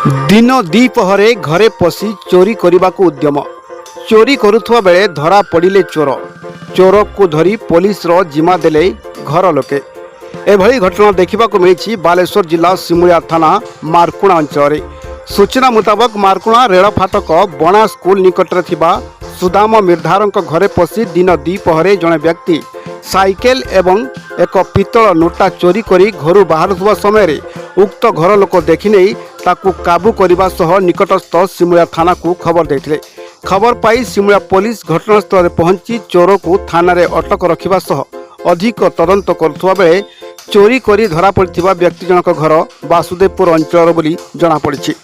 दिन द्विपहरे घरे पशि चोरी करने को उद्यम। चोरी करुवा बेले धरा पड़े चोर। चोर को धरी पुलिस जिम्मा देले घर लोके। एभली घटना देखा मिली बालेश्वर जिला सिमुलिया थाना मारकुणा अंचल। सूचना मुताबक मारकुणा रेल फाटक बणा स्कूल निकटरे थिबा सुदाम मिर्धार घरे पशि दिन द्विपहरे जड़े व्यक्ति साइकेल एवं एक पितल नोटा चोरी करी घर बाहर समय उक्त घर लोक देखि नहीं ताकू काबू करने सह निकटस्थ सिमुलिया थाना को खबर देते। खबर पाई सिमुलिया पुलिस घटनास्थल में पहुंची चोर को थाना रे अटक रखा सह अधिक तदंत करुवा बेले चोरी करी धरा पड़िथिबा व्यक्ति जनक घर वासुदेवपुर अंचल बोली जଣା पड़िछि।